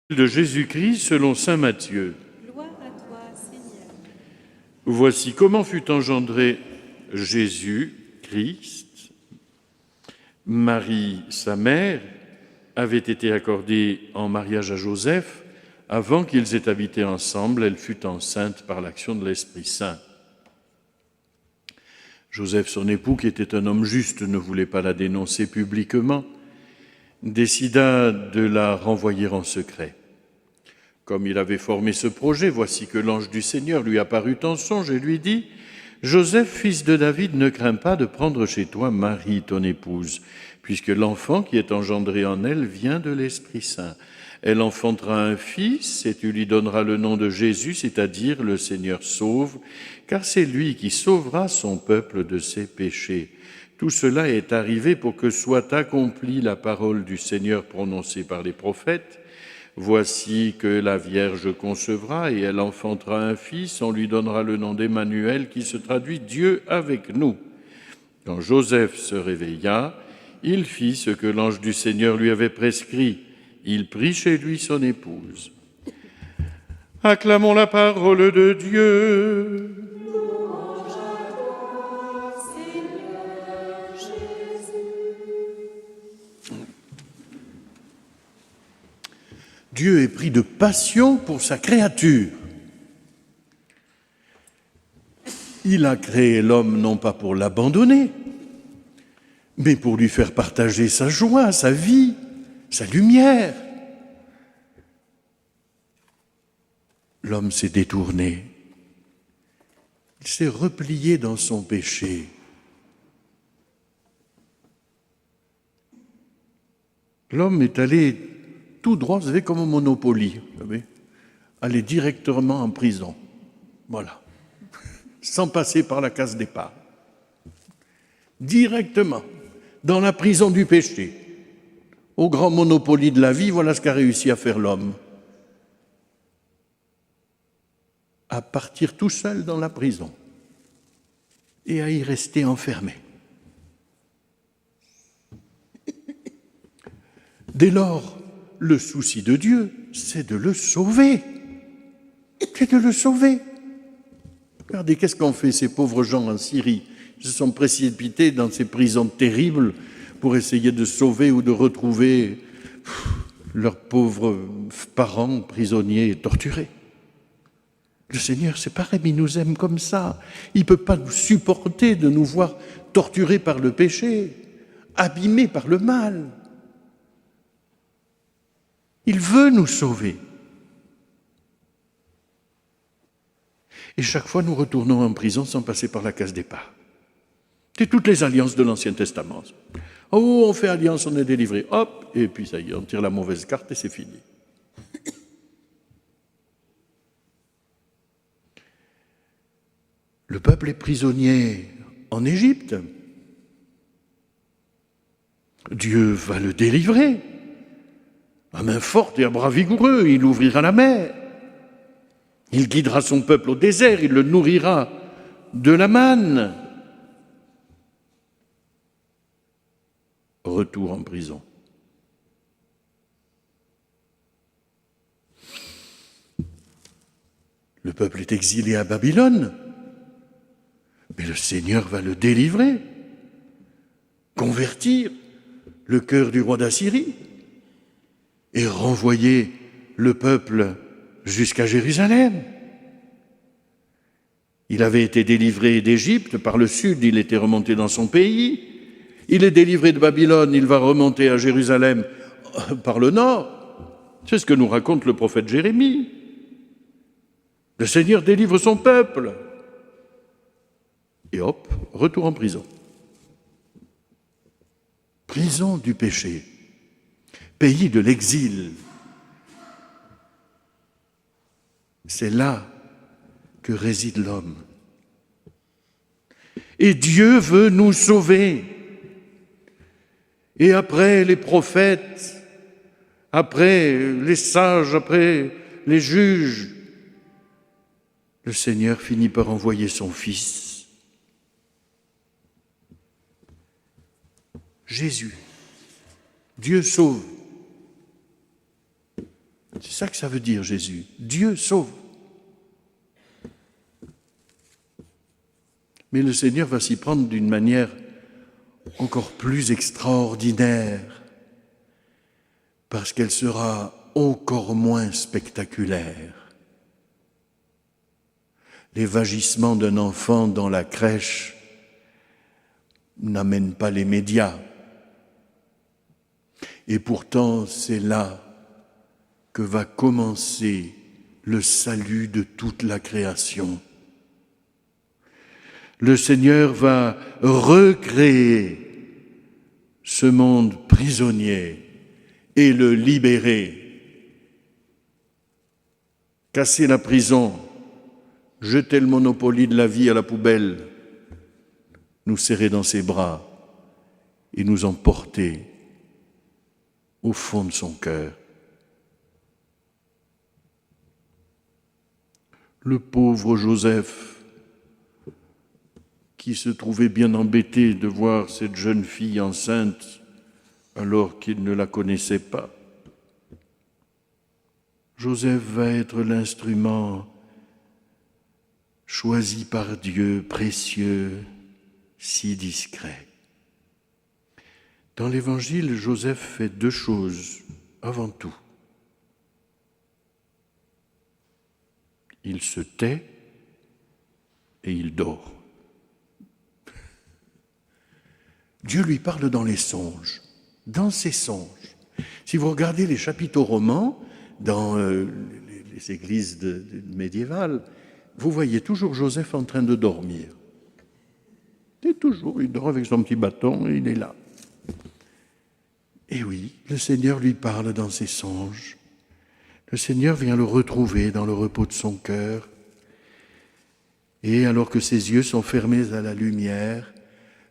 De Jésus-Christ selon saint Matthieu. Gloire à toi, Seigneur. Voici comment fut engendré Jésus-Christ. Marie, sa mère, avait été accordée en mariage à Joseph. Avant qu'ils aient habité ensemble, elle fut enceinte par l'action de l'Esprit Saint. Joseph, son époux, qui était un homme juste, ne voulait pas la dénoncer publiquement, décida de la renvoyer en secret. Comme il avait formé ce projet, voici que l'ange du Seigneur lui apparut en songe et lui dit « Joseph, fils de David, ne crains pas de prendre chez toi Marie, ton épouse, puisque l'enfant qui est engendré en elle vient de l'Esprit Saint. Elle enfantera un fils et tu lui donneras le nom de Jésus, c'est-à-dire le Seigneur sauve, car c'est lui qui sauvera son peuple de ses péchés. Tout cela est arrivé pour que soit accomplie la parole du Seigneur prononcée par les prophètes. Voici que la Vierge concevra et elle enfantera un fils, on lui donnera le nom d'Emmanuel qui se traduit Dieu avec nous. Quand Joseph se réveilla, il fit ce que l'ange du Seigneur lui avait prescrit. Il prit chez lui son épouse. Acclamons la parole de Dieu. Dieu est pris de passion pour sa créature. Il a créé l'homme non pas pour l'abandonner, mais pour lui faire partager sa joie, sa vie, sa lumière. L'homme s'est détourné. Il s'est replié dans son péché. L'homme est allé tout droit, vous savez, comme au Monopoly, vous savez, aller directement en prison. Voilà. Sans passer par la case départ. Directement, dans la prison du péché. Au grand Monopoly de la vie, voilà ce qu'a réussi à faire l'homme. À partir tout seul dans la prison et à y rester enfermé. Dès lors, le souci de Dieu, c'est de le sauver. C'est de le sauver. Regardez, qu'est-ce qu'ont fait ces pauvres gens en Syrie? Ils se sont précipités dans ces prisons terribles pour essayer de sauver ou de retrouver leurs pauvres parents prisonniers et torturés. Le Seigneur, c'est pareil, il nous aime comme ça. Il ne peut pas nous supporter de nous voir torturés par le péché, abîmés par le mal. Il veut nous sauver. Et chaque fois, nous retournons en prison sans passer par la case départ. C'est toutes les alliances de l'Ancien Testament. Oh, on fait alliance, on est délivré. Hop, et puis ça y est, on tire la mauvaise carte et c'est fini. Le peuple est prisonnier en Égypte. Dieu va le délivrer. À main forte et à bras vigoureux, il ouvrira la mer. Il guidera son peuple au désert, il le nourrira de la manne. Retour en prison. Le peuple est exilé à Babylone, mais le Seigneur va le délivrer, convertir le cœur du roi d'Assyrie et renvoyer le peuple jusqu'à Jérusalem. Il avait été délivré d'Égypte, par le sud, il était remonté dans son pays. Il est délivré de Babylone, il va remonter à Jérusalem par le nord. C'est ce que nous raconte le prophète Jérémie. Le Seigneur délivre son peuple. Et hop, retour en prison. Prison du péché, pays de l'exil. C'est là que réside l'homme. Et Dieu veut nous sauver. Et après les prophètes, après les sages, après les juges, le Seigneur finit par envoyer son Fils, Jésus. Dieu sauve. C'est ça que ça veut dire, Jésus. Dieu sauve. Mais le Seigneur va s'y prendre d'une manière encore plus extraordinaire, parce qu'elle sera encore moins spectaculaire. Les vagissements d'un enfant dans la crèche n'amènent pas les médias. Et pourtant, c'est là que va commencer le salut de toute la création. Le Seigneur va recréer ce monde prisonnier et le libérer. Casser la prison, jeter le Monopoly de la vie à la poubelle, nous serrer dans ses bras et nous emporter au fond de son cœur. Le pauvre Joseph, qui se trouvait bien embêté de voir cette jeune fille enceinte alors qu'il ne la connaissait pas. Joseph va être l'instrument choisi par Dieu, précieux, si discret. Dans l'Évangile, Joseph fait deux choses avant tout. Il se tait et il dort. Dieu lui parle dans les songes, dans ses songes. Si vous regardez les chapiteaux romans, dans les églises médiévales, vous voyez toujours Joseph en train de dormir. Il dort avec son petit bâton et il est là. Et oui, le Seigneur lui parle dans ses songes. Le Seigneur vient le retrouver dans le repos de son cœur. Et alors que ses yeux sont fermés à la lumière,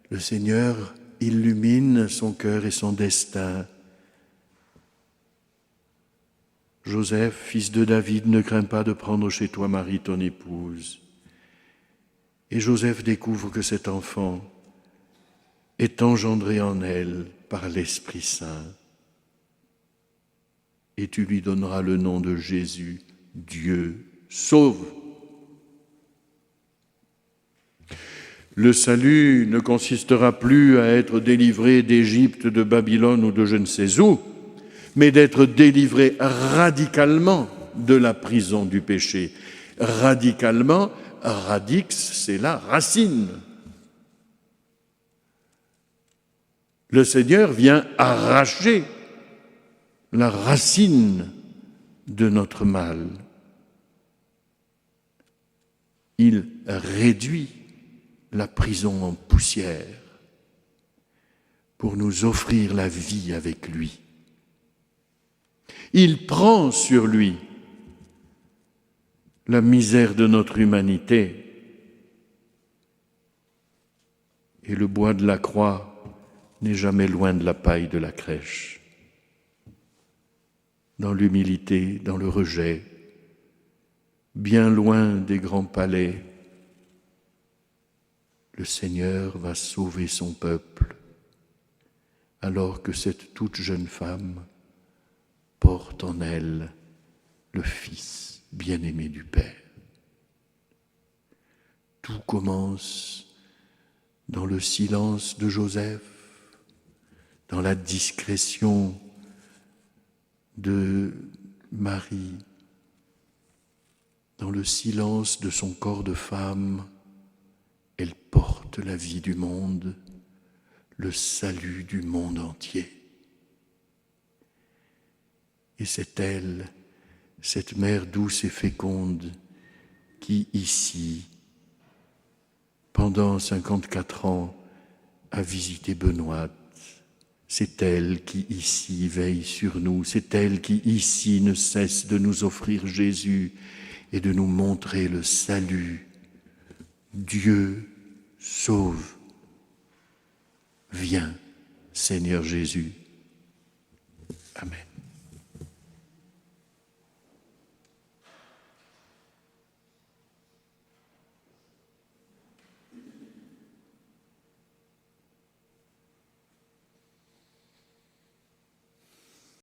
le Seigneur illumine son cœur et son destin. Joseph, fils de David, ne crains pas de prendre chez toi Marie, ton épouse. Et Joseph découvre que cet enfant est engendré en elle par l'Esprit Saint. Et tu lui donneras le nom de Jésus, Dieu sauve. Le salut ne consistera plus à être délivré d'Égypte, de Babylone ou de je ne sais où, mais d'être délivré radicalement de la prison du péché. Radicalement, radix, c'est la racine. Le Seigneur vient arracher la racine de notre mal. Il réduit la prison en poussière pour nous offrir la vie avec lui. Il prend sur lui la misère de notre humanité et le bois de la croix n'est jamais loin de la paille de la crèche. Dans l'humilité, dans le rejet, bien loin des grands palais, le Seigneur va sauver son peuple, alors que cette toute jeune femme porte en elle le Fils bien-aimé du Père. Tout commence dans le silence de Joseph, dans la discrétion de Marie, dans le silence de son corps de femme. Elle porte la vie du monde, le salut du monde entier. Et c'est elle, cette mère douce et féconde, qui ici, pendant 54 ans, a visité Benoît. C'est elle qui ici veille sur nous, c'est elle qui ici ne cesse de nous offrir Jésus et de nous montrer le salut. Dieu sauve. Viens, Seigneur Jésus. Amen.